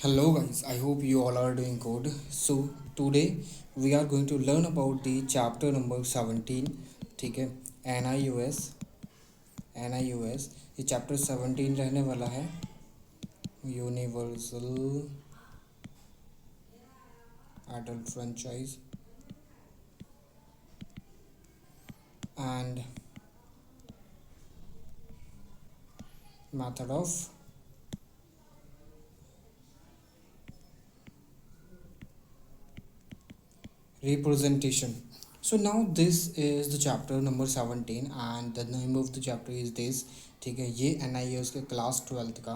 Hello guys, I hope you all are doing good. So today we are going to learn about the chapter number 17. ठीक है, NIUS ये chapter 17 रहने वाला है, universal adult franchise and method of representation. So now this is the chapter number 17 and the name of the chapter is this. ठीक है, ये NIUS के क्लास 12th का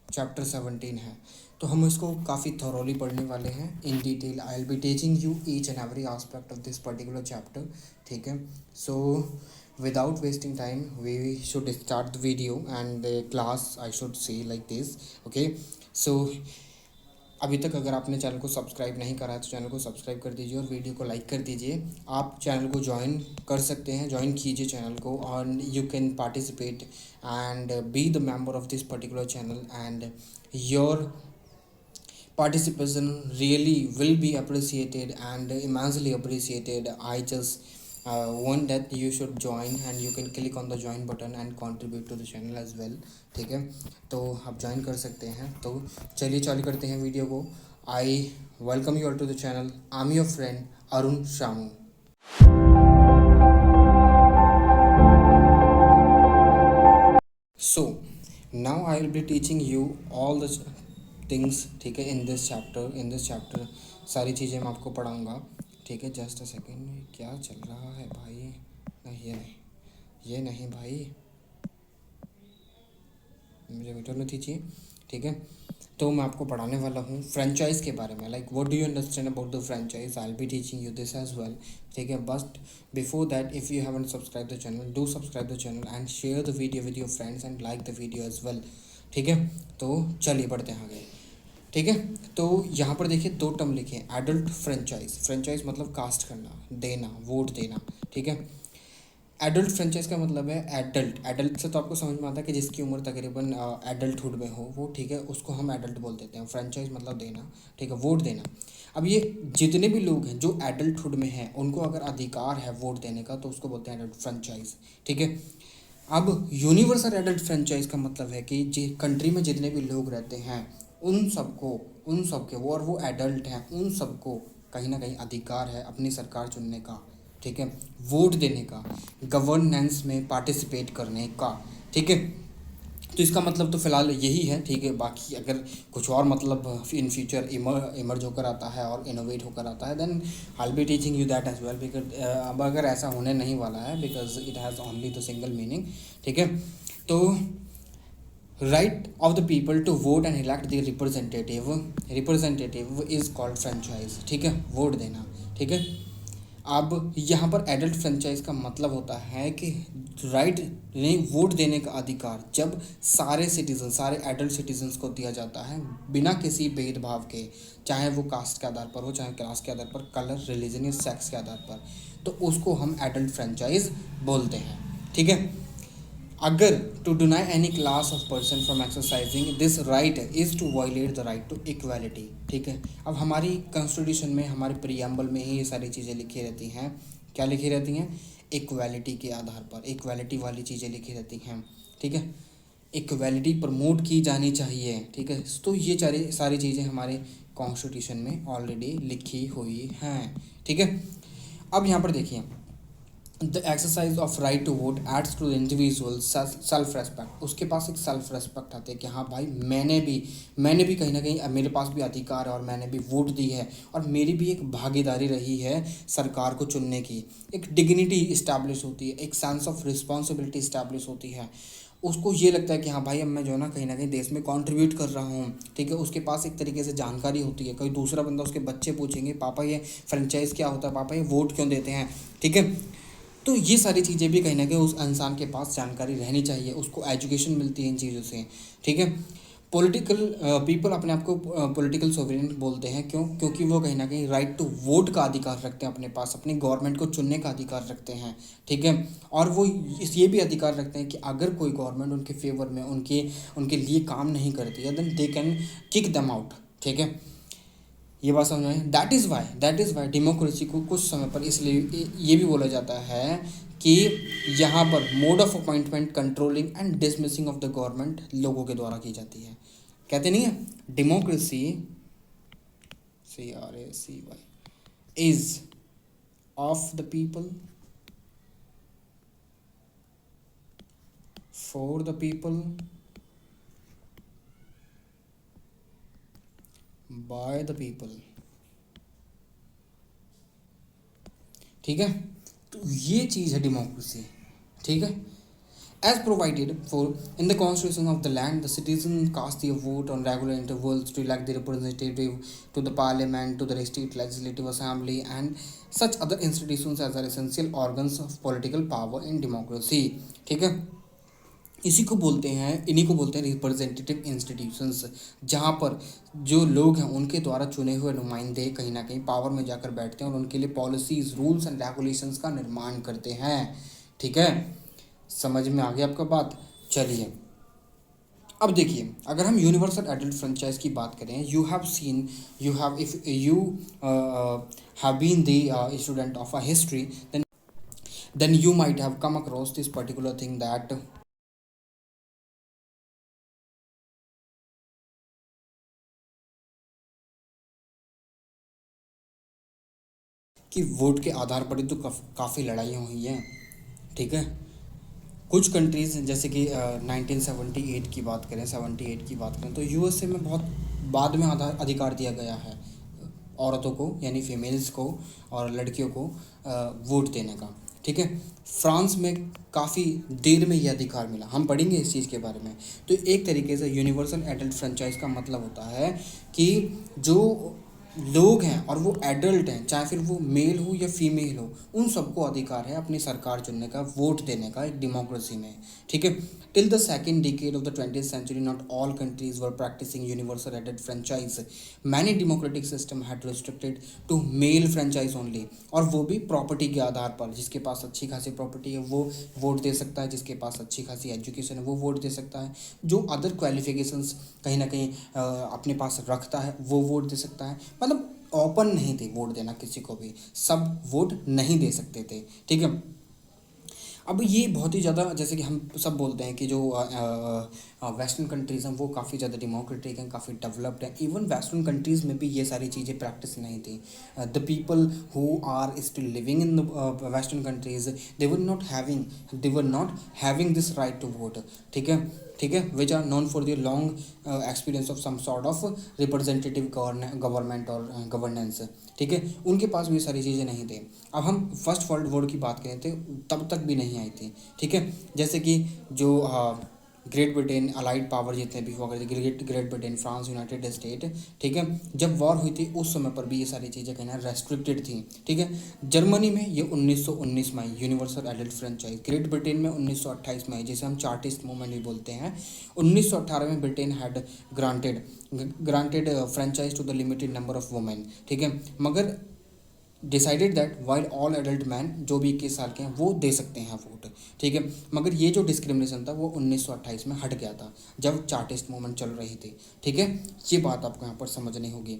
चैप्टर 17 है। तो हम इसको काफ़ी थॉरोली पढ़ने वाले हैं in detail. I will be teaching you each and every aspect of this particular chapter. ठीक है, सो without wasting time we should start the video and the class I should say like this. Okay, so अभी तक अगर आपने channel को subscribe नहीं करा है तो चैनल को सब्सक्राइब कर दीजिए और वीडियो को लाइक कर दीजिए। आप चैनल को ज्वाइन कर सकते हैं, ज्वाइन कीजिए चैनल को और you can participate and be the member of this particular channel and your participation really will be appreciated and immensely appreciated. I just want that you should join and you can click on the join button and contribute to the channel as well. ठीक है, तो आप join कर सकते हैं। तो चलिए चालू करते हैं वीडियो को। I welcome you all to the channel. I am your friend Arun Shamu. So now I will be teaching you all the things. ठीक है, इन दिस चैप्टर सारी चीज़ें मैं आपको पढ़ाऊँगा। ठीक है, जस्ट अ सेकेंड, क्या चल रहा है भाई? नहीं ये नहीं भाई, मुझे मीटर नहीं चाहिए। ठीक है, तो मैं आपको पढ़ाने वाला हूँ फ्रेंचाइज के बारे में। Like what do you understand about the franchise, I will be teaching you this as well. ठीक है, but before that if you haven't subscribe the channel, do subscribe the channel and share the video with your friends and like the video as well. ठीक है, तो चलिए बढ़ते हैं आगे। ठीक है, तो यहाँ पर देखिए दो टर्म लिखे हैं, एडल्ट फ्रेंचाइज मतलब कास्ट करना, देना, वोट देना। ठीक है, एडल्ट फ्रेंचाइज का मतलब है एडल्ट से तो आपको समझ में आता है कि जिसकी उम्र तकरीबन एडल्टहुड में हो वो, ठीक है, उसको हम एडल्ट बोल देते हैं। फ्रेंचाइज मतलब देना, ठीक है, वोट देना। अब ये जितने भी लोग हैं जो एडल्टहुड में हैं उनको अगर अधिकार है वोट देने का तो उसको बोलते हैं एडल्ट फ्रेंचाइज। ठीक है, अब यूनिवर्सल एडल्ट फ्रेंचाइज का मतलब है कि जी कंट्री में जितने भी लोग रहते हैं उन सबके वो, और वो एडल्ट हैं, उन सबको कहीं ना कहीं अधिकार है अपनी सरकार चुनने का। ठीक है, वोट देने का, गवर्नेंस में पार्टिसिपेट करने का। ठीक है, तो इसका मतलब तो फ़िलहाल यही है। ठीक है, बाकी अगर कुछ और मतलब इन फ्यूचर इमर्ज होकर आता है और इनोवेट होकर आता है then I will be teaching you that as well. Because अब अगर ऐसा होने नहीं वाला है because it has only the single meaning. ठीक है, तो right of the people to vote and elect the representative is called franchise। ठीक है, वोट देना। ठीक है, अब यहाँ पर एडल्ट फ्रेंचाइज का मतलब होता है कि राइट नहीं, वोट देने का अधिकार जब सारे एडल्ट सिटीजन्स को दिया जाता है बिना किसी भेदभाव के, चाहे वो कास्ट के आधार पर हो, चाहे क्लास के आधार पर, कलर, रिलीजन या सेक्स के आधार पर, तो उसको हम एडल्ट फ्रेंचाइज बोलते हैं। ठीक है, अगर to deny any class of person from exercising this right is to violate the right to equality. ठीक है, अब हमारी कॉन्स्टिट्यूशन में, हमारे प्रीएम्बल में ही ये सारी चीज़ें लिखी रहती हैं। क्या लिखी रहती हैं? इक्वालिटी के आधार पर, इक्वालिटी वाली चीज़ें लिखी रहती हैं। ठीक है, इक्वालिटी प्रमोट की जानी चाहिए। ठीक है, तो ये सारी चीज़ें हमारे कॉन्स्टिट्यूशन में ऑलरेडी लिखी हुई हैं। ठीक है, अब यहाँ पर देखिए the exercise of right to vote adds to the individual self respect. उसके पास एक सेल्फ रेस्पेक्ट आती है कि हाँ भाई मैंने भी कहीं ना कहीं मेरे पास भी अधिकार है और मैंने भी वोट दी है और मेरी भी एक भागीदारी रही है सरकार को चुनने की। एक डिग्निटी इस्टेब्लिश होती है, एक सेंस ऑफ रिस्पॉन्सिबिलिटी इस्टेब्लिश होती है। उसको ये लगता है कि हाँ भाई अब मैं जो है ना कहीं देश में कंट्रीब्यूट कर रहा हूँ। ठीक है, उसके पास एक तरीके से जानकारी होती है। कोई दूसरा बंदा, उसके बच्चे पूछेंगे पापा ये फ्रेंचाइज क्या होता है, पापा ये वोट क्यों देते हैं। ठीक है, तो ये सारी चीज़ें भी कहीं ना कहीं उस इंसान के पास जानकारी रहनी चाहिए, उसको एजुकेशन मिलती है इन चीज़ों से। ठीक है, पॉलिटिकल पीपल अपने आप को पॉलिटिकल सोवरेन बोलते हैं, क्यों? क्योंकि वो कहीं ना कहीं राइट टू वोट का अधिकार रखते हैं अपने पास, अपनी गवर्नमेंट को चुनने का अधिकार रखते हैं, ठीक है। और वो ये भी अधिकार रखते हैं कि अगर कोई गवर्नमेंट उनके फेवर में उनके उनके लिए काम नहीं करती है, then they can kick them out, ठीक है। ये बात समझ में? दैट इज़ वाई डेमोक्रेसी को कुछ समय पर इसलिए ये भी बोला जाता है कि यहाँ पर mode of appointment, controlling and dismissing of the government लोगों के द्वारा की जाती है। कहते नहीं है democracy, CRACY, is of the people, for the people, by the people, ठीक है। तो ये चीज़ है डेमोक्रेसी, ठीक है। As provided for in the constitution of the land, the citizens cast their vote on regular intervals to elect the representative to the parliament, to the state legislative assembly, and such other institutions as are essential organs of political power in democracy, ठीक है। इसी को बोलते हैं, इन्हीं को बोलते हैं रिप्रेजेंटेटिव इंस्टीट्यूशंस, जहाँ पर जो लोग हैं उनके द्वारा चुने हुए नुमाइंदे कहीं ना कहीं पावर में जाकर बैठते हैं और उनके लिए पॉलिसीज, रूल्स एंड रेगुलेशंस का निर्माण करते हैं, ठीक है। समझ में आ गया आपका बात? चलिए अब देखिए, अगर हम यूनिवर्सल एडल्ट फ्रेंचाइज की बात करें, you have seen, you have if you have been the student of a history, then you might have come across this particular thing that कि वोट के आधार पर ही तो काफ़ी लड़ाइयाँ हुई हैं, ठीक है। कुछ कंट्रीज़ जैसे कि 1978 की बात करें, 78 की बात करें, तो यूएसए में बहुत बाद में अधिकार दिया गया है औरतों को, यानी फीमेल्स को और लड़कियों को वोट देने का, ठीक है। फ्रांस में काफ़ी देर में ये अधिकार मिला, हम पढ़ेंगे इस चीज़ के बारे में। तो एक तरीके से यूनिवर्सल एडल्ट फ्रेंचाइज का मतलब होता है कि जो लोग हैं और वो एडल्ट हैं, चाहे फिर वो मेल हो या फीमेल हो, उन सबको अधिकार है अपनी सरकार चुनने का, वोट देने का, एक डेमोक्रेसी में, ठीक है। Till the second decade of the 20th century not all countries were practising universal adult franchise, many democratic system had restricted to male franchise only, और वो भी प्रॉपर्टी के आधार पर। जिसके पास अच्छी खासी प्रॉपर्टी है वो वोट दे सकता है, जिसके पास अच्छी खासी एजुकेशन है वो वोट दे सकता है, जो अदर क्वालिफिकेशंस कहीं ना कहीं अपने पास रखता है वो वोट दे सकता है। मतलब ओपन नहीं थी वोट देना किसी को भी, सब वोट नहीं दे सकते थे, ठीक है। अब ये बहुत ही ज़्यादा, जैसे कि हम सब बोलते हैं कि जो वेस्टर्न कंट्रीज़ हैं वो काफ़ी ज़्यादा डेमोक्रेटिक हैं, काफ़ी डेवलप्ड हैं। इवन वेस्टर्न कंट्रीज़ में भी ये सारी चीज़ें प्रैक्टिस नहीं थी। The people who are still living in the western countries, they were not having this right to vote, ठीक है, ठीक है, which are known for the long experience of some sort of representative government और governance, ठीक है। उनके पास भी सारी चीज़ें नहीं थी। अब हम फर्स्ट वर्ल्ड वॉर की बात करें थे, तब तक भी नहीं आई थी, ठीक है। जैसे कि जो ग्रेट ब्रिटेन, अलाइड पावर जितने भी हुआ करते, great Britain, France, United state, ठीक है, जब वॉर हुई थी उस समय पर भी ये सारी चीज़ें कहीं ना रेस्ट्रिक्टेड थी, ठीक है। जर्मनी में ये 1919 में आई universal adult franchise, Great Britain में 1928 में आई, जिसे हम चार्टिस्ट मूवमेंट भी बोलते हैं। 1918 में Britain had granted franchise to the limited number of women, ठीक है, मगर decided that while all adult man, जो भी 21 साल के हैं वो दे सकते हैं वोट, ठीक है। मगर ये जो डिस्क्रिमिनेशन था वो 1928 में हट गया था, जब चार्टिस्ट मूवमेंट चल रही थी, ठीक है। ये बात आपको यहाँ पर समझनी होगी,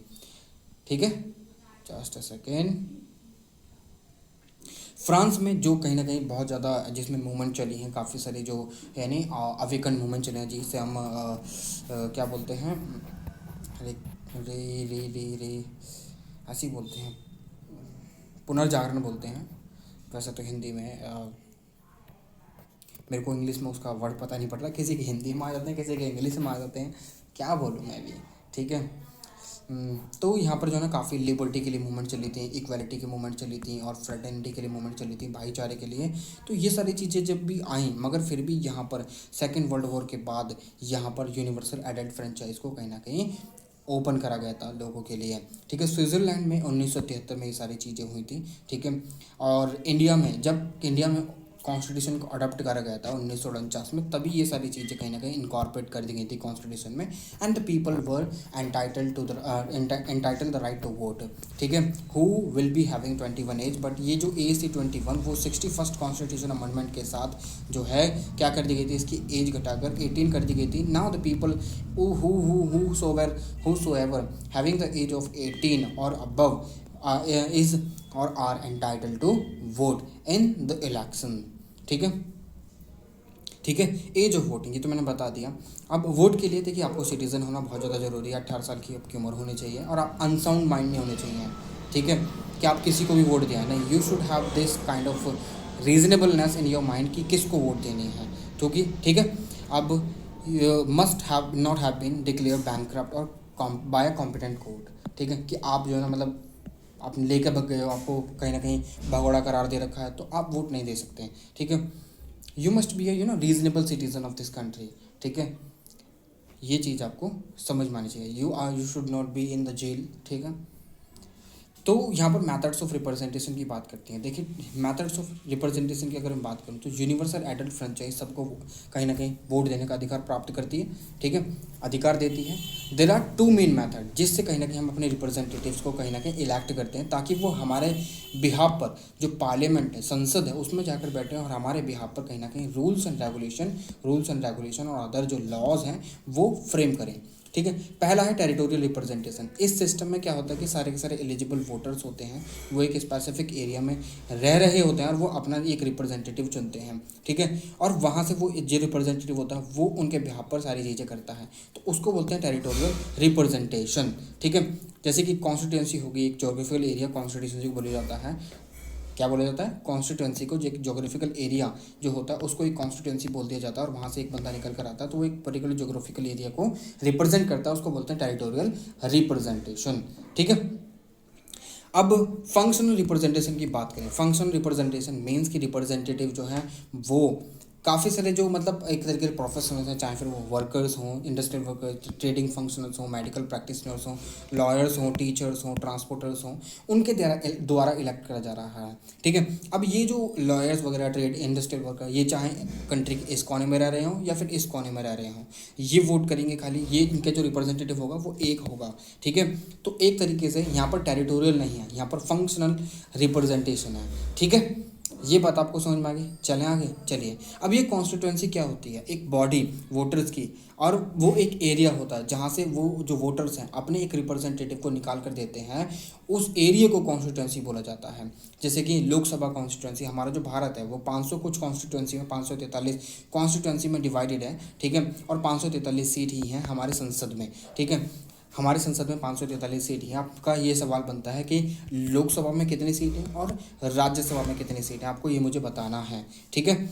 ठीक है। Just a second. फ्रांस में जो कहीं ना कहीं बहुत ज़्यादा जिसमें मूवमेंट चली हैं, काफ़ी सारे जो यानी अवेकन मूवमेंट चले हैं, जिसे हम क्या बोलते हैं, रे रे रे रे रे ऐसे ही बोलते हैं, पुनर्जागरण बोलते हैं वैसे तो हिंदी में। मेरे को इंग्लिश में उसका वर्ड पता नहीं पड़ रहा, किसी के हिंदी में आ जाते हैं, किसी के इंग्लिश में आ जाते हैं, क्या बोलूँ मैं भी, ठीक है। तो यहाँ पर जो है ना काफ़ी लिबर्टी के लिए मूवमेंट चली थी, इक्वालिटी की मूवमेंट चली थी और फ्रेटर्निटी के लिए मूवमेंट चली थी, भाईचारे के लिए। तो ये सारी चीज़ें जब भी आई, मगर फिर भी यहाँ पर सेकेंड वर्ल्ड वॉर के बाद यहाँ पर यूनिवर्सल एडल्ट फ्रेंचाइज को कहीं ना कहीं ओपन करा गया था लोगों के लिए, ठीक है। स्विट्ज़रलैंड में 1973 में ये सारी चीज़ें हुई थी, ठीक है। और इंडिया में कॉन्स्टिट्यूशन को अडॉप्ट करा गया था 1949 में, तभी ये सारी चीज़ें कहीं ना कहीं इनकॉर्पोरेट कर दी गई थी कॉन्स्टिट्यूशन में। And the people were entitle the right to vote, ठीक है, who will be having 21 age. But ये जो एज थी 21 वो 61st कॉन्स्टिट्यूशन अमेंडमेंट के साथ जो है क्या कर दी गई थी, इसकी एज घटाकर 18 कर दी गई थी। Now the people whosoever having the age of 18 or above is or are entitled to vote in the election, ठीक है, ठीक है। एज ऑफ वोटिंग ये तो मैंने बता दिया। अब वोट के लिए देखिए आपको सिटीज़न होना बहुत ज़्यादा ज़रूरी है, 18 साल की आपकी उम्र होनी चाहिए और आप अनसाउंड माइंड नहीं होने चाहिए, ठीक है, कि आप किसी को भी वोट दिया नहीं। You should have this kind of reasonableness in your mind कि किसको वोट देनी है, क्योंकि ठीक है। अब must have not have been declare bankrupt और बाय अ कॉम्पिटेंट कोर्ट, ठीक है, कि आप जो है ना मतलब आप लेकर भग गए हो, आपको कहीं ना कहीं भगोड़ा करार दे रखा है तो आप वोट नहीं दे सकते, ठीक है। You must be a reasonable citizen of this country, ठीक है, ये चीज़ आपको समझ में आनी चाहिए। You should not be in the jail, ठीक है। तो यहाँ पर मेथड्स ऑफ रिप्रेजेंटेशन की बात करते हैं। देखिए मेथड्स ऑफ रिप्रेजेंटेशन की अगर मैं बात करूँ तो यूनिवर्सल एडल्ट फ्रेंचाइज सबको कहीं ना कहीं वोट देने का अधिकार प्राप्त करती है, ठीक है, अधिकार देती है। There are two main method जिससे कहीं ना कहीं हम अपने रिप्रेजेंटेटिव्स को कहीं ना कहीं इलेक्ट करते हैं, ताकि वो हमारे बिहाफ पर जो पार्लियामेंट है, संसद है, उसमें जाकर बैठे और हमारे बिहाफ पर कहीं ना कहीं रूल्स एंड रेगुलेशन और अदर जो लॉज हैं वो फ्रेम करें, ठीक है। पहला है टेरिटोरियल रिप्रेजेंटेशन। इस सिस्टम में क्या होता है कि सारे के सारे एलिजिबल वोटर्स होते हैं, वो एक स्पेसिफिक एरिया में रह रहे होते हैं और वो अपना एक रिप्रेजेंटेटिव चुनते हैं, ठीक है, और वहाँ से वो जो रिप्रेजेंटेटिव होता है वो उनके बिहाफ पर सारी चीज़ें करता है, तो उसको बोलते हैं टेरिटोरियल रिप्रेजेंटेशन, ठीक है। जैसे कि कॉन्स्टिट्यूंसी होगी, एक जोग्राफिकल एरिया कॉन्स्टिट्यूंसी को बोला जाता है, क्या बोला जाता है, कॉन्स्टिट्यूंसी को, जो एक जोग्राफिकल एरिया जो होता है उसको एक कॉन्स्टिट्यूंसी बोल दिया जाता है, और वहाँ से एक बंदा निकल कर आता है तो वो एक पर्टिकुलर जोग्राफिकल एरिया को रिप्रेजेंट करता है, उसको बोलते हैं टेरिटोरियल रिप्रेजेंटेशन, ठीक है। अब फंक्शनल रिप्रेजेंटेशन की बात करें। फंक्शनल रिप्रेजेंटेशन मीन्स कि रिप्रेजेंटेटिव जो है वो काफ़ी सारे जो मतलब एक तरीके से प्रोफेशनल्स हैं, चाहे फिर वो वर्कर्स हों, इंडस्ट्रियल वर्कर्स, ट्रेडिंग फंक्शनल्स हों, मेडिकल प्रैक्टिशनर्स हों, लॉयर्स हों, टीचर्स हों, ट्रांसपोर्टर्स हों, उनके द्वारा इलेक्ट करा जा रहा है, ठीक है। अब ये जो लॉयर्स वगैरह, ट्रेड इंडस्ट्रियल वर्कर, ये चाहे कंट्री के इस कोने में रह रहे हों या फिर इस कोने में रह रहे हों, ये वोट करेंगे खाली, ये इनका जो रिप्रेजेंटेटिव होगा वो एक होगा, ठीक है। तो एक तरीके से यहाँ पर टेरिटोरियल नहीं है, यहाँ पर फंक्शनल रिप्रेजेंटेशन है, ठीक है। ये बात आपको समझ में आ गई। चलें आगे, चलिए। अब ये कॉन्स्टिट्यूंसी क्या होती है, एक बॉडी वोटर्स की, और वो एक एरिया होता है जहाँ से वो जो वोटर्स हैं अपने एक रिप्रेजेंटेटिव को निकाल कर देते हैं, उस एरिया को कॉन्स्टिट्यूंसी बोला जाता है। जैसे कि लोकसभा कॉन्स्टिट्यूंसी, हमारा जो भारत है वो 500 कुछ कॉन्स्टिट्यूंसी में 543 कॉन्स्टिट्यूंसी में डिवाइडेड है, ठीक है, और 543 सीट ही हैं हमारे संसद में, ठीक है। हमारे संसद में 543 सीट है। आपका ये सवाल बनता है कि लोकसभा में कितनी सीट है और राज्यसभा में कितनी सीट है, आपको ये मुझे बताना है, ठीक है।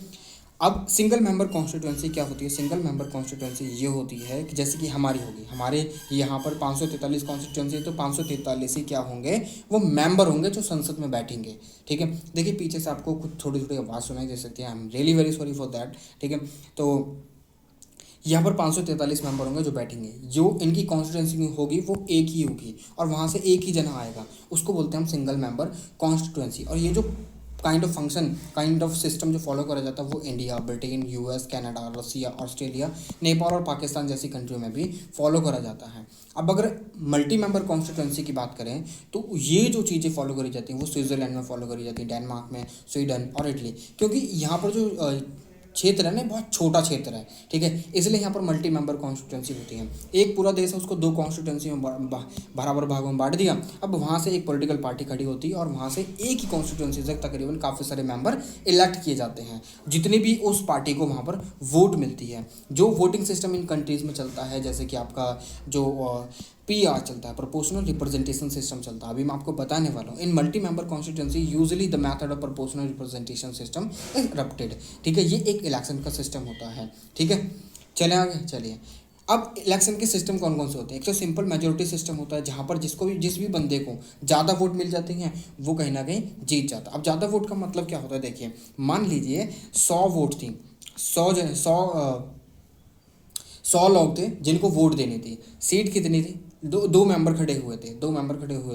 अब सिंगल मेंबर कॉन्स्टिट्यूंसी क्या होती है। सिंगल मेंबर कॉन्स्टिट्यूंसी ये होती है कि जैसे कि हमारी होगी, हमारे यहाँ पर 543 कॉन्स्टिट्यूंसी है तो 543 ही क्या होंगे, वो मेंबर होंगे जो संसद में बैठेंगे, ठीक है। देखिए पीछे से आपको कुछ थोड़ी थोड़ी आवाज़ सुनाई दे सकती है, I am really very sorry for that, ठीक है। तो यहाँ पर 543 मेंबर होंगे जो बैठेंगे, जो इनकी कॉन्स्टिट्यूंसी होगी वो एक ही होगी और वहाँ से एक ही जना आएगा, उसको बोलते हैं हम सिंगल मेंबर कॉन्स्टिट्यूंसी। और ये जो काइंड ऑफ सिस्टम जो फॉलो करा जाता है वो इंडिया, ब्रिटेन, यूएस, कनाडा, रसिया, ऑस्ट्रेलिया, नेपाल और पाकिस्तान जैसी कंट्रियों में भी फॉलो करा जाता है। अब अगर मल्टी मेंबर कॉन्स्टिट्यूंसी की बात करें तो ये जो चीज़ें फॉलो करी जाती हैं वो स्विट्ज़रलैंड में फॉलो करी जाती है, डेनमार्क में, स्वीडन और इटली, क्योंकि यहाँ पर जो क्षेत्र है ना बहुत छोटा क्षेत्र है, ठीक है, इसलिए यहाँ पर मल्टी मेंबर कॉन्स्टिट्यूंसी होती है। एक पूरा देश है उसको 2 कॉन्स्टिट्यूंसी में बराबर भागों में बांट दिया। अब वहाँ से एक पॉलिटिकल पार्टी खड़ी होती है और वहाँ से एक ही कॉन्स्टिट्यूंसी से तकरीबन काफ़ी सारे मेंबर इलेक्ट किए जाते हैं, जितने भी उस पार्टी को वहाँ पर वोट मिलती है। जो वोटिंग सिस्टम इन कंट्रीज़ में चलता है, जैसे कि आपका जो PR चलता है, प्रोपोर्शनल रिप्रेजेंटेशन सिस्टम चलता है, अभी मैं आपको बताने वाला हूँ। In multi member constituency usually the method of proportional representation system is adopted, ठीक है। ये एक इलेक्शन का सिस्टम होता है, ठीक है। चले आगे, चलिए। अब इलेक्शन के सिस्टम कौन कौन से होते हैं। एक तो सिंपल मेजोरिटी सिस्टम होता है जहाँ पर जिस भी बंदे को ज़्यादा वोट मिल जाते हैं वो कहीं ना कहीं जीत जाता है। अब ज़्यादा वोट का मतलब क्या होता है, देखिए मान लीजिए 100 वोट थी, 100 लोग थे जिनको वोट देनी थी, सीट कितनी थी, दो मेंबर खड़े हुए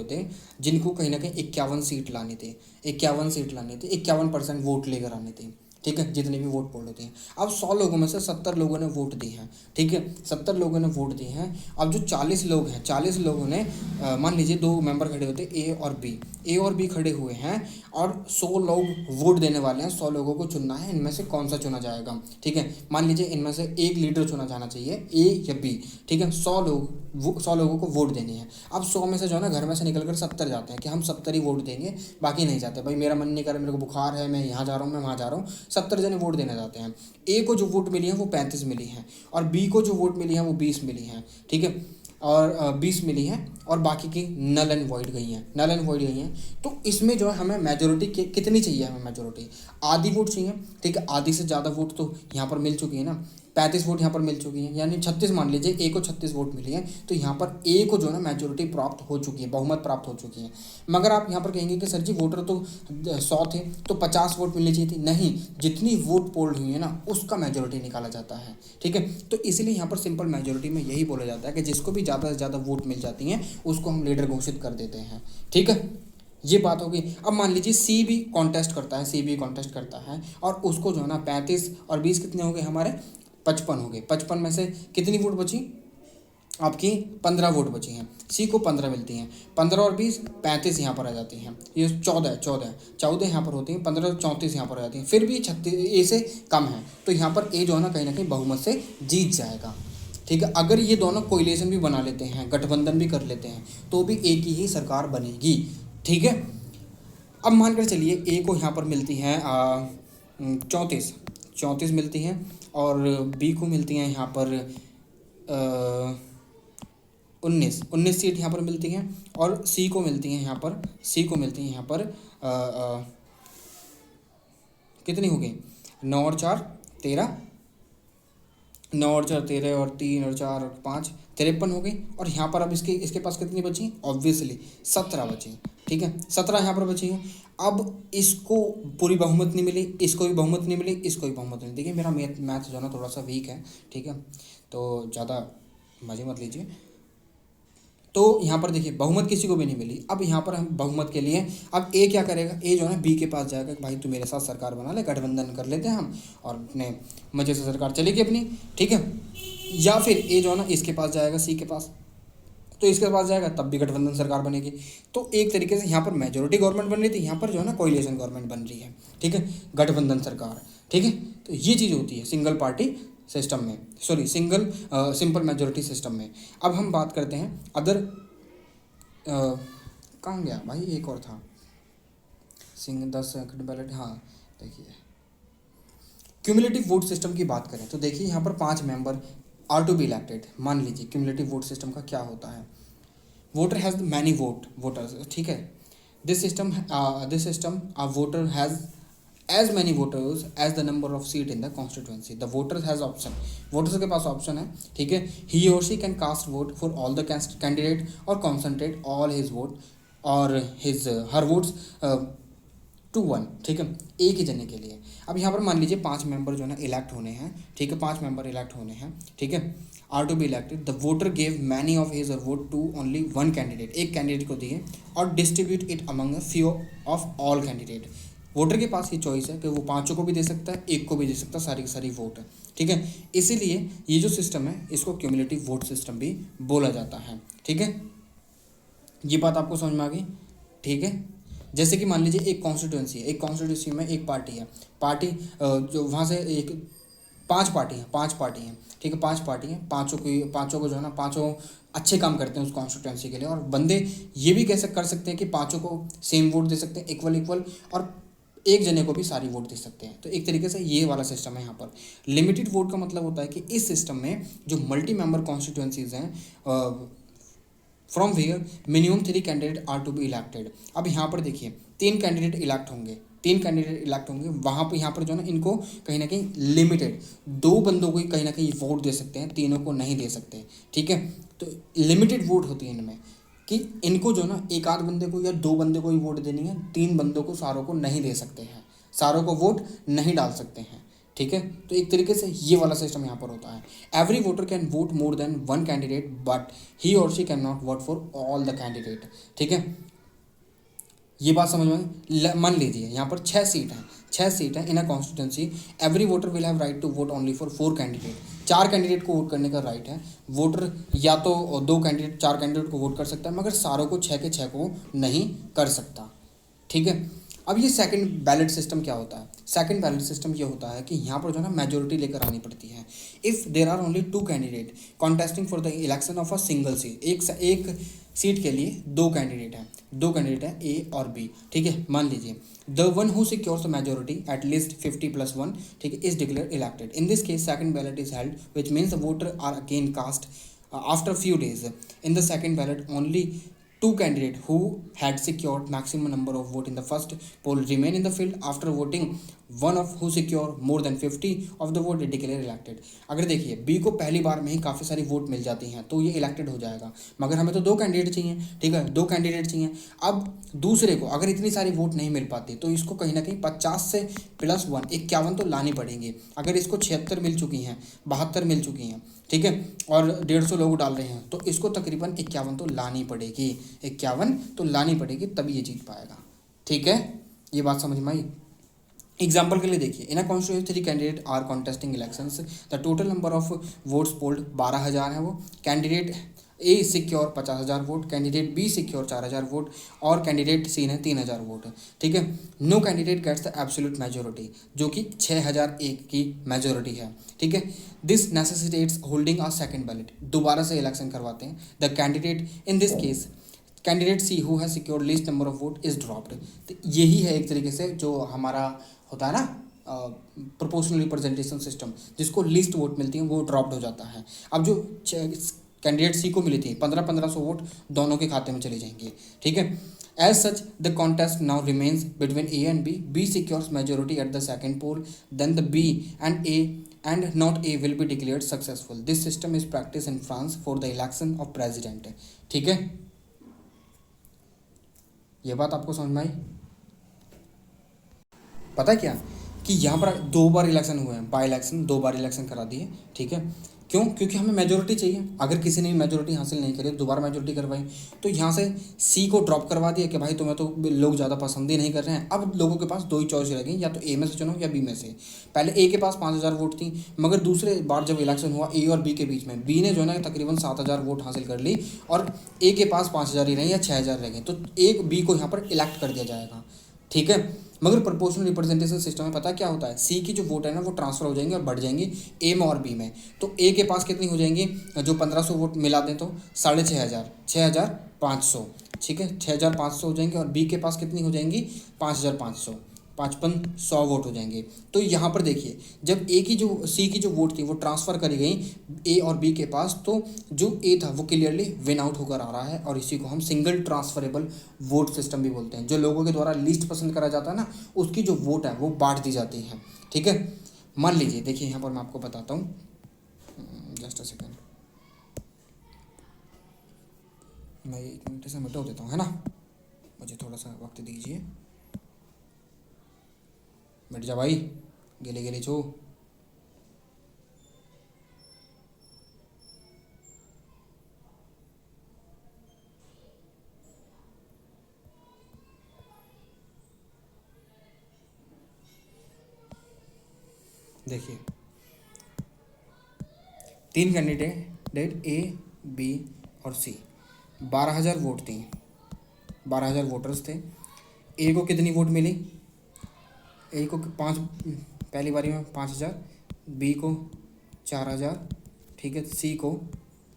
थे जिनको कहीं ना कहीं 51 सीट लानी थी, 51% वोट लेकर आने थे, ठीक है, जितनी भी वोट पोल होती हैं। अब 100 लोगों में से 70 लोगों ने वोट दी है, ठीक है, 70 लोगों ने वोट दी हैं। अब जो 40 लोग हैं, 40 लोगों ने मान लीजिए 2 मेंबर खड़े होते ए और बी खड़े हुए हैं और 100 लोग वोट देने वाले हैं। 100 लोगों को चुनना है, इनमें से कौन सा चुना जाएगा, ठीक है। मान लीजिए इनमें से एक लीडर चुना जाना चाहिए, ए या बी, ठीक है। 100 लोगों को वोट देनी है। अब 100 में से जो है ना घर में से निकल कर 70 जाते हैं कि हम 70 ही वोट देंगे, बाकी नहीं जाते, भाई मेरा मन नहीं कर रहा, मेरे को बुखार है, मैं यहाँ जा रहा हूँ, मैं वहाँ जा रहा हूँ। 70 जने वोट देने जाते हैं। ए को जो वोट मिली है वो 35 मिली हैं और बी को जो वोट मिली है वो 20 मिली हैं, ठीक है, और 20 मिली हैं और बाकी की नल एंड वॉइड गई हैं। तो इसमें जो है हमें मेजोरिटी कितनी चाहिए, हमें मेजोरिटी आधी वोट चाहिए, ठीक है। आधी से ज़्यादा वोट तो यहाँ पर मिल चुकी है ना, 35 वोट यहाँ पर मिल चुकी हैं, यानी 36, मान लीजिए ए को 36 वोट मिली है, तो यहाँ पर ए को जो है ना मेजोरिटी प्राप्त हो चुकी है, बहुमत प्राप्त हो चुकी है। मगर आप यहाँ पर कहेंगे कि सर जी वोटर तो 100 थे तो 50 वोट मिलनी चाहिए थी। नहीं, जितनी वोट पोल हुई है ना उसका मेजोरिटी निकाला जाता है, ठीक है। तो इसलिए यहाँ पर सिंपल मेजोरिटी में यही बोला जाता है कि जिसको भी ज़्यादा से ज़्यादा वोट मिल जाती हैं उसको हम लीडर घोषित कर देते हैं, ठीक है। ये बात होगी। अब मान लीजिए सी भी कॉन्टेस्ट करता है और उसको जो है ना 35 और 20 कितने हो गए हमारे, 55 हो गए। 55 में से कितनी वोट बची आपकी, 15 वोट बची हैं। सी को 15 मिलती हैं, 15 और 20 35 यहाँ पर आ जाती हैं, ये 14 यहाँ पर होती हैं, 15 और 34 यहाँ पर आ जाती हैं। फिर भी 36 ए से कम है, तो यहाँ पर ए जो है ना कहीं बहुमत से जीत जाएगा, ठीक है। अगर ये दोनों कोलिशन भी बना लेते हैं, गठबंधन भी कर लेते हैं, तो भी एक ही सरकार बनेगी, ठीक है। अब मानकर चलिए ए को यहाँ पर मिलती हैं 34 मिलती हैं और बी को मिलती हैं यहाँ पर 19 सीट यहाँ पर मिलती हैं और सी को मिलती हैं यहाँ पर कितनी हो गई, 9 और 4 13, 9 और 4 13 और 3 और 4 और 5 53 हो गई। और यहाँ पर अब इसके पास कितनी बची, ऑब्वियसली 17 बची, ठीक है, 17 यहाँ पर बची है। अब इसको पूरी बहुमत नहीं मिली, इसको भी बहुमत नहीं मिली, इसको भी बहुमत नहीं। देखिए मेरा मैथ जो है ना थोड़ा सा वीक है, ठीक है, तो ज़्यादा मजे मत लीजिए। तो यहाँ पर देखिए बहुमत किसी को भी नहीं मिली। अब यहाँ पर हम बहुमत के लिए अब ए क्या करेगा, ए जो है ना बी के पास जाएगा कि भाई तू मेरे साथ सरकार बना ले, गठबंधन कर लेते हैं हम और अपने मज़े से सरकार चलेगी अपनी, ठीक है। या फिर ए जो है ना इसके पास जाएगा, सी के पास, तो इसके पास जाएगा तब भी गठबंधन सरकार बनेगी। तो एक तरीके से यहाँ पर मेजोरिटी गवर्नमेंट बन रही थी, यहाँ पर जो है ना कोएलिशन गवर्नमेंट बन रही है, ठीक है, गठबंधन सरकार, ठीक है। तो ये चीज़ होती है सिंगल पार्टी सिस्टम में, सिंपल मेजोरिटी सिस्टम में। अब हम बात करते हैं अदर, कहाँ गया भाई, एक और था 10 सेकंड बैलेट, हाँ देखिए क्यूमुलेटिव वोट सिस्टम की बात करें तो देखिए यहाँ पर 5 member are to be elected. मान लीजिए क्यूमुलेटिव वोट सिस्टम का क्या होता है, वोटर हैज़ मैनी वोटर्स, ठीक है। This system a voter has as many voters as the number of seat in the constituency. The voters has option, voters के पास option है, ठीक है। he or she can cast vote for all the candidate or concentrate all his vote और her votes to one, ठीक है, एक ही जने के लिए। अब यहाँ पर मान लीजिए 5 मेंबर जो है ना इलेक्ट होने हैं, ठीक है, 5 मेंबर इलेक्ट होने हैं, ठीक है, are to be elected. The voter gave many of his vote to only one candidate, एक कैंडिडेट को दिए और distribute it among few of all candidate. Voter के पास ये चॉइस है कि वो 5 को भी दे सकता है, एक को भी दे सकता है, सारी की सारी वोट है, ठीक है। इसीलिए ये जो सिस्टम है इसको क्यूमुलेटिव वोट सिस्टम भी बोला जाता है, ठीक है। ये बात आपको समझ में आ गई, ठीक है। जैसे कि मान लीजिए एक कॉन्स्टिट्यूंसी है, एक कॉन्स्टिट्यूंसी में एक पार्टी है, जो वहाँ से एक 5 पार्टी हैं, ठीक है, 5 पार्टी हैं, पाँचों को जो है ना, पाँचों अच्छे काम करते हैं उस कॉन्स्टिट्यूंसी के लिए। और बंदे ये भी कैसे कर सकते हैं कि 5 को सेम वोट दे सकते हैं, इक्वल, और एक जने को भी सारी वोट दे सकते हैं। तो एक तरीके से ये वाला सिस्टम है। यहाँ पर लिमिटेड वोट का मतलब होता है कि इस सिस्टम में जो मल्टी मेंबर कॉन्स्टिट्यूंसीज हैं, from where minimum 3 candidate are to be elected. अब यहाँ पर देखिए 3 कैंडिडेट इलेक्ट होंगे, वहाँ पर यहाँ पर जो है ना इनको कहीं ना कहीं लिमिटेड 2 बंदों को ही कहीं ना कहीं वोट दे सकते हैं, तीनों को नहीं दे सकते, ठीक है। तो लिमिटेड वोट होती है इनमें कि इनको जो ना एक आध बंदे को या 2 बंदे को ही वोट देनी है, 3 बंदों को सारों को नहीं दे सकते हैं, सारों को वोट नहीं डाल सकते हैं, ठीक है। तो एक तरीके से ये वाला सिस्टम यहाँ पर होता है। Every voter can vote more than 1 candidate but he और she can not vote for all the candidate, ठीक है। ये बात समझ में मान लीजिए यहाँ पर 6 सीट हैं, 6 सीट हैं in a constituency. Every voter will have right to vote only for 4 candidate. 4 candidate को वोट करने का राइट है। वोटर या तो 2 कैंडिडेट, 4 कैंडिडेट को वोट कर सकता है, मगर सारों को 6 के 6 को नहीं कर सकता। ठीक है। अब ये सेकंड बैलेट सिस्टम क्या होता है? सेकंड बैलेट सिस्टम ये होता है कि यहाँ पर जो है ना मेजोरिटी लेकर आनी पड़ती है। If there are only 2 candidate contesting for the election of a single seat, एक सीट के लिए 2 कैंडिडेट हैं, 2 कैंडिडेट हैं ए और बी। ठीक है। मान लीजिए the one who secures the majority at least 50+1, ठीक है, is declare elected. In this case second ballot is held which means the voter are again cast after a few days. In the second ballot, only 2 candidates who had secured maximum number of votes in the first poll remain in the field. After voting, one of who secure more than 50 of the vote declare elected. अगर देखिए B को पहली बार में ही काफ़ी सारी vote मिल जाती हैं तो ये इलेक्टेड हो जाएगा, मगर हमें तो 2 कैंडिडेट चाहिए। ठीक है, 2 कैंडिडेट चाहिए। अब दूसरे को अगर इतनी सारी वोट नहीं मिल पाती तो इसको कहीं ना कहीं 50 से +1 51 तो लानी पड़ेंगे। अगर इसको 76 मिल चुकी हैं, 72 मिल चुकी हैं, ठीक है, और 150 लोग डाल रहे हैं तो इसको तकरीबन 51 तो लानी पड़ेगी, 51 तो लानी पड़ेगी, तभी ये जीत पाएगा। ठीक है, ये बात समझ में आई। एग्जाम्पल के लिए देखिए in a constituency 3 candidate are contesting elections. The total number of votes polled 12,000 है। वो candidate A secure 50,000 vote, candidate B secure 4,000 vote और कैंडिडेट सी ने 3,000 वोट। ठीक है। No candidate gets the absolute majority, जो कि 6,001 की मेजोरिटी है। ठीक है। This necessitates holding a second ballot, दोबारा से इलेक्शन करवाते हैं। The candidate in this case candidate see who has secured least number of vote is dropped. तो यही है एक तरीके से जो हमारा होता है ना प्रोपोर्शनल रिप्रेजेंटेशन सिस्टम, जिसको लीस्ट वोट मिलती है वो ड्रॉप्ड हो जाता है। अब जो कैंडिडेट सी को मिली थी 1500 वोट दोनों के खाते में चले जाएंगे। ठीक है। As such the contest now remains between A and B. B secures majority at the second poll, then the B and A and not A will be declared successful. This system is practiced in France for the election of president. ठीक है, ये बात आपको समझ में आई। पता है क्या कि यहाँ पर 2 बार इलेक्शन हुए हैं, बाई इलेक्शन 2 बार इलेक्शन करा दिए। ठीक है, क्यों? क्योंकि हमें मेजोरिटी चाहिए। अगर किसी ने मेजोरिटी हासिल नहीं करी, दोबारा मेजोरिटी करवाई, तो यहाँ से सी को ड्रॉप करवा दिया कि भाई तुम्हें तो लोग ज़्यादा पसंद ही नहीं कर रहे हैं। अब लोगों के पास 2 ही चॉइस रह गई, या तो ए में से चुनो या बी में से। पहले ए के पास 5,000 वोट थी, मगर दूसरे बार जब इलेक्शन हुआ ए और बी के बीच में, बी ने जो है ना तकरीबन 7,000 वोट हासिल कर ली और ए के पास 5,000 ही रहे या 6,000 रह गए, तो एक बी को यहाँ पर इलेक्ट कर दिया जाएगा। ठीक है। मगर प्रोपोर्शनल रिप्रेजेंटेशन सिस्टम में पता क्या होता है, सी की जो वोट है ना वो ट्रांसफर हो जाएंगे और बढ़ जाएंगे ए में और बी में। तो ए के पास कितनी हो जाएंगी, जो 1500 वोट मिला दें तो 6,500, 6,500। ठीक है, 6,500 हो जाएंगे और बी के पास कितनी हो जाएंगी 5,500, 5,500 वोट हो जाएंगे। तो यहाँ पर देखिए जब ए की जो सी की जो वोट थी वो ट्रांसफ़र करी गई ए और बी के पास, तो जो ए था वो क्लियरली विन आउट होकर आ रहा है, और इसी को हम सिंगल ट्रांसफरेबल वोट सिस्टम भी बोलते हैं। जो लोगों के द्वारा लिस्ट पसंद करा जाता है ना, उसकी जो वोट है वो बांट दी जाती है। ठीक है। मान लीजिए देखिए यहाँ पर मैं आपको बताता हूँ, जस्ट अ सेकेंड, मैं 1 मिनट से मिटा देता हूँ, है ना, मुझे थोड़ा सा वक्त दीजिए। मिट जा भाई, गेले गेले छो। देखिए 3 कैंडिडेट ए बी और सी, 12,000 वोट थी, 12,000 वोटर्स थे। ए को कितनी वोट मिली, ए को 5 पहली बारी में 5,000, बी को 4,000, ठीक है, सी को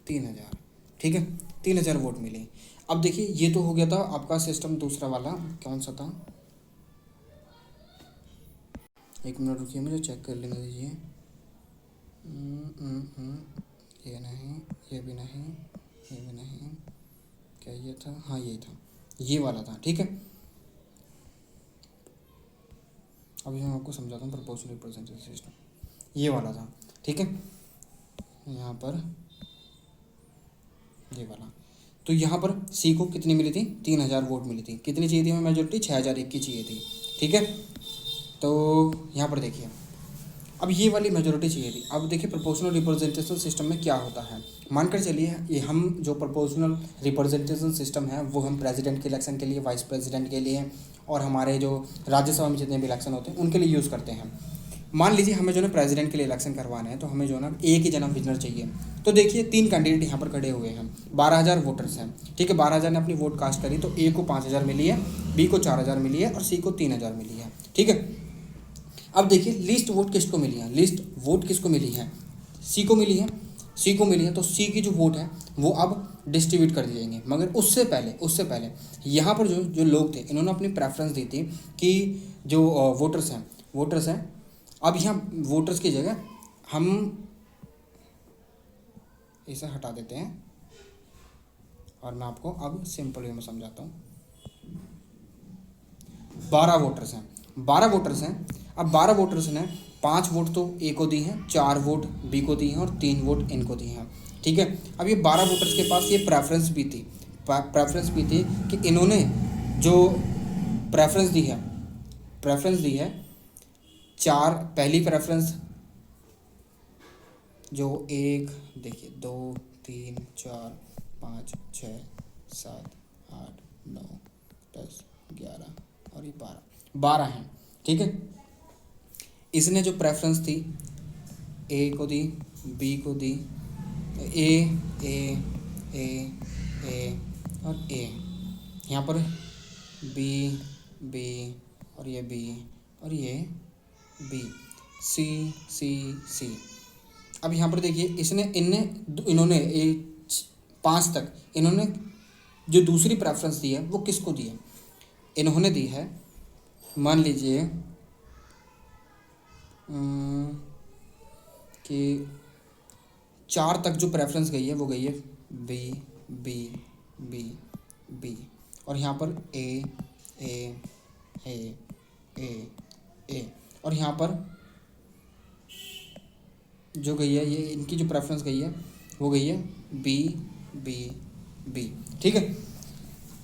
3,000। ठीक है, 3,000 वोट मिली। अब देखिए ये तो हो गया था आपका सिस्टम दूसरा वाला, कौन सा था, 1 मिनट रुकिए मुझे चेक कर लेने दीजिए। ये नहीं, ये भी नहीं, ये भी नहीं, क्या ये था, हाँ ये था, ये वाला था। ठीक है, अभी मैं आपको समझाता हूँ प्रोपोर्शनल रिप्रेजेंटेशन सिस्टम, ये वाला था। ठीक है, यहाँ पर ये वाला, तो यहाँ पर सी को कितनी मिली थी, 3,000 वोट मिली थी। कितनी चाहिए थी हमें मेजोरिटी, 6,001 की चाहिए थी। ठीक है, तो यहाँ पर देखिए अब ये वाली मेजोरिटी चाहिए थी। अब देखिए प्रोपोर्शनल रिप्रेजेंटेशन सिस्टम में क्या होता है, मानकर चलिए ये हम जो प्रोपोर्शनल रिप्रेजेंटेशन सिस्टम है वो हम प्रेसिडेंट के इलेक्शन के लिए, वाइस प्रेसिडेंट के लिए और हमारे जो राज्यसभा में जितने भी इलेक्शन होते हैं उनके लिए यूज़ करते हैं। मान लीजिए हमें जो है प्रेसिडेंट के लिए इलेक्शन करवाने हैं तो हमें जो है ना एक ही जना विनर चाहिए। तो देखिए 3 कैंडिडेट यहाँ पर खड़े हुए हैं, 12,000 वोटर्स हैं, ठीक है। 12,000 ने अपनी वोट कास्ट करी तो ए को 5,000 मिली है, बी को 4,000 मिली है और सी को 3,000 मिली है, ठीक है। अब देखिए लिस्ट वोट किसको मिली है, लिस्ट वोट किसको मिली है, सी को मिली है, सी को मिली है। तो सी की जो वोट है वो अब डिस्ट्रीब्यूट कर दिए जाएंगे। मगर उससे पहले यहाँ पर जो जो लोग थे इन्होंने अपनी प्रेफरेंस दी थी कि जो वोटर्स हैं, अब यहाँ वोटर्स की जगह हम इसे हटा देते हैं और मैं आपको अब सिंपल वे में समझाता हूँ। 12 वोटर्स हैं, 12 वोटर्स हैं। अब 12 वोटर्स ने 5 वोट तो ए को दी हैं, 4 वोट बी को दी हैं और 3 वोट इनको दी हैं, ठीक है। अब ये 12 वोटर्स के पास ये प्रेफरेंस भी थी कि इन्होंने जो प्रेफरेंस दी है 4, पहली प्रेफरेंस जो 1, देखिए 2, 3, 4, 5, 6, 7, 8, 9, 10, 11 और ये 12 हैं, ठीक है। इसने जो प्रेफरेंस थी ए को दी, बी को दी, ए ए ए ए और ए, यहाँ पर बी बी और ये बी और ये बी, सी सी सी। अब यहाँ पर देखिए इन्होंने 5 तक इन्होंने जो दूसरी प्रेफरेंस दी है वो किसको दी है, इन्होंने दी है, मान लीजिए कि 4 तक जो प्रेफरेंस गई है वो गई है बी बी बी बी और यहाँ पर ए ए ए ए ए और यहाँ पर जो गई है, ये इनकी जो प्रेफरेंस गई है वो गई है बी बी बी, ठीक है।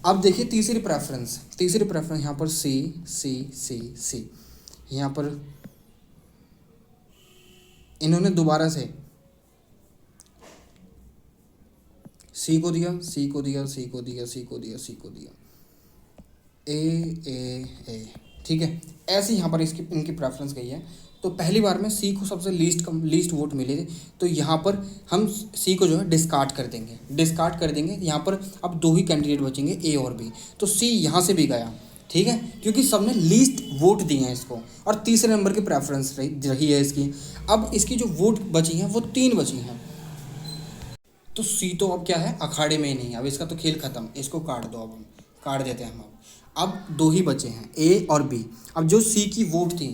अब देखिए तीसरी प्रेफरेंस यहाँ पर सी सी सी सी, यहाँ पर इन्होंने दोबारा से सी को दिया, सी को दिया, सी को दिया, सी को दिया, सी को दिया, ए, ठीक है। ऐसे यहाँ पर इनकी प्रेफरेंस गई है। तो पहली बार में सी को सबसे लीस्ट वोट मिले थे, तो यहाँ पर हम सी को जो है डिस्कार्ड कर देंगे। यहाँ पर अब 2 ही कैंडिडेट बचेंगे, ए और बी। तो सी यहाँ से भी गया, ठीक है, क्योंकि सबने लीस्ट वोट दिए हैं इसको और तीसरे नंबर की प्रेफरेंस रही है इसकी। अब इसकी जो वोट बची हैं वो 3 बची हैं। तो सी तो अब क्या है, अखाड़े में ही नहीं है, अब इसका तो खेल खत्म, इसको काट दो। अब हम काट देते हैं अब 2 ही बचे हैं, ए और बी। अब जो सी की वोट थी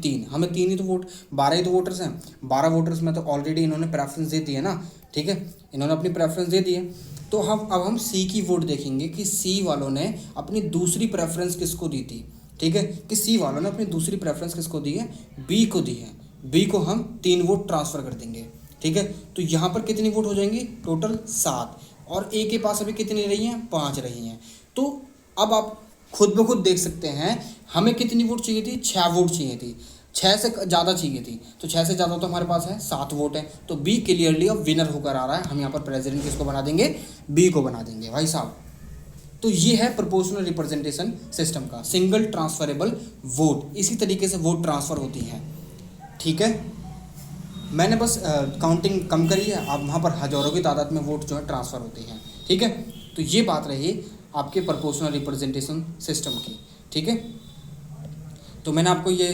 3, हमें 3 ही तो वोट, 12 ही तो वोटर्स हैं। 12 वोटर्स में तो ऑलरेडी इन्होंने प्रेफरेंस दे दी है ना, ठीक है, इन्होंने अपनी प्रेफरेंस दे दी है। तो अब हम सी की वोट देखेंगे कि सी वालों ने अपनी दूसरी प्रेफरेंस किसको दी थी, ठीक है, कि सी वालों ने अपनी दूसरी प्रेफरेंस किसको दी है, बी को दी है। बी को हम 3 वोट ट्रांसफ़र कर देंगे, ठीक है। तो यहाँ पर कितनी वोट हो जाएंगी, टोटल 7, और ए के पास अभी कितनी रही हैं, 5 रही हैं। तो अब आप खुद ब खुद देख सकते हैं हमें कितनी वोट चाहिए थी, 6 वोट चाहिए थी, 6 से ज़्यादा चाहिए थी। तो 6 से ज़्यादा तो हमारे पास है 7 वोट है। तो बी क्लियरली अब विनर होकर आ रहा है। हम यहाँ पर प्रेसिडेंट किसको बना देंगे, बी को बना देंगे भाई साहब। तो ये है प्रोपोर्शनल रिप्रेजेंटेशन सिस्टम का सिंगल ट्रांसफरेबल वोट। इसी तरीके से वोट ट्रांसफ़र होती है, ठीक है। मैंने बस काउंटिंग कम करी है, अब वहाँ पर हज़ारों की तादाद में वोट जो है ट्रांसफ़र होती हैं, ठीक है। तो ये बात रही आपके प्रोपोर्शनल रिप्रेजेंटेशन सिस्टम की, ठीक है। तो मैंने आपको ये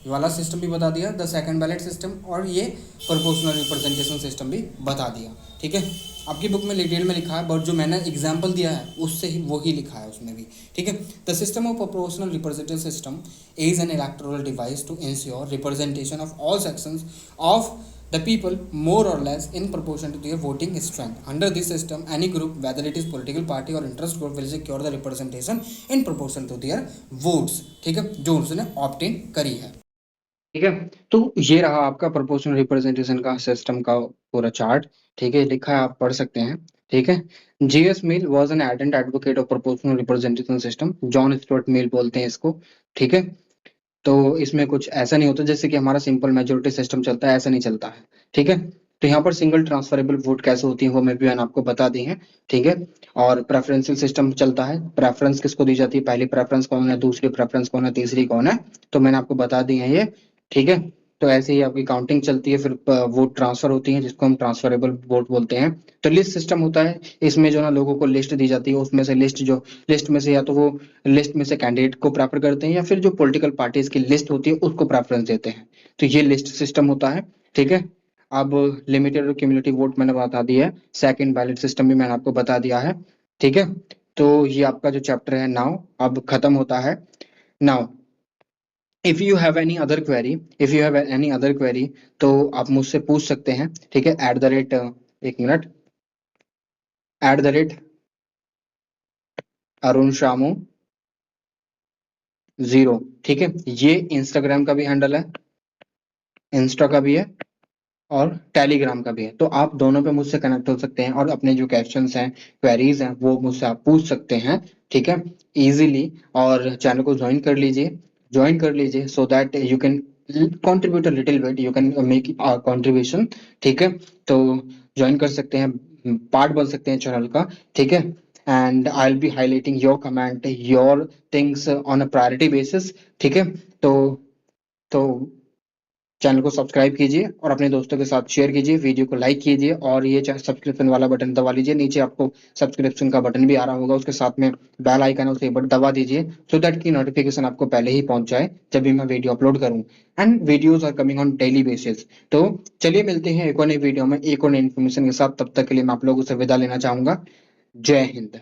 वाला सिस्टम भी बता दिया, द सेकंड बैलेट सिस्टम, और ये प्रोपोर्शनल रिप्रेजेंटेशन सिस्टम भी बता दिया, ठीक है। आपकी बुक में डिटेल में लिखा है, बट जो मैंने एग्जाम्पल दिया है उससे ही वही लिखा है उसमें भी, ठीक है। The system of proportional representation system is an electoral device to insure representation of all sections of the people more or less in proportion to their voting strength. Under this system, any group, whether it is political party or interest group, will secure the representation in proportion to their votes, ठीक है, जो उसने obtain करी है, ठीक है। तो ये रहा आपका प्रोपोर्शनल रिप्रेजेंटेशन का सिस्टम का पूरा चार्ट, ठीक है, लिखा है, आप पढ़ सकते हैं, ठीक है। J.S. Mill was an ardent advocate of proportional representation system. John Stuart Mill बोलते हैं इसको, ठीक है। तो इसमें कुछ ऐसा नहीं होता जैसे कि हमारा सिंपल मेजोरिटी सिस्टम चलता है, ऐसा नहीं चलता है। ठीक है, तो यहाँ पर सिंगल ट्रांसफरेबल वोट कैसे होती है वो मैं भी मैंने आपको बता दी है। ठीक है, और प्रेफरेंशियल सिस्टम चलता है, प्रेफरेंस किसको दी जाती है, पहली प्रेफरेंस कौन है, दूसरी प्रेफरेंस कौन है, तीसरी कौन है, तो मैंने आपको बता दी है ये। ठीक है, तो ऐसे ही आपकी काउंटिंग चलती है, फिर वोट ट्रांसफर होती है जिसको हम ट्रांसफरेबल वोट बोलते हैं। तो लिस्ट सिस्टम होता है, इसमें जो ना लोगों को लिस्ट दी जाती है, उसमें से लिस्ट में से या तो वो लिस्ट में से कैंडिडेट को प्रेफर करते हैं या फिर जो पॉलिटिकल पार्टीज की लिस्ट होती है उसको प्रेफरेंस देते हैं। तो ये लिस्ट सिस्टम होता है। ठीक है, अब लिमिटेड और क्यूमुलेटिव वोट मैंने बता दिया है, सेकंड बैलेट सिस्टम भी मैंने आपको बता दिया है। ठीक है, तो ये आपका जो चैप्टर है नाउ अब खत्म होता है। Now if you have any other query तो आप मुझसे पूछ सकते हैं। ठीक है, एट द रेट, एक minute, at the rate Arun Shamu 0। ठीक है, ये इंस्टाग्राम का भी हैंडल है, इंस्टा का भी है और टेलीग्राम का भी है। तो आप दोनों पे मुझसे कनेक्ट हो सकते हैं और अपने जो क्वेश्चंस हैं, क्वेरीज हैं, वो मुझसे आप पूछ सकते हैं। ठीक है, इजीली। और चैनल को ज्वाइन कर लीजिए so that you can contribute a little bit, you can make contribution. ठीक है, तो ज्वाइन कर सकते हैं, पार्ट बन सकते हैं चैनल का। ठीक है, and I will B highlighting your comment, your things on a priority basis. ठीक है, तो चैनल को सब्सक्राइब कीजिए और अपने दोस्तों के साथ शेयर कीजिए, वीडियो को लाइक कीजिए और ये सब्सक्रिप्शन वाला बटन दबा लीजिए। नीचे आपको सब्सक्रिप्शन का बटन भी आ रहा होगा, उसके साथ में बेल आइकन है उसे बटन दबा दीजिए सो दैट की नोटिफिकेशन आपको पहले ही पहुंच जाए जब भी मैं वीडियो अपलोड करूं। And videos are coming on daily basis. तो चलिए मिलते हैं एक और नई वीडियो में एक और नई इन्फॉर्मेशन के साथ, तब तक के लिए मैं आप लोगों से विदा लेना चाहूंगा। जय हिंद।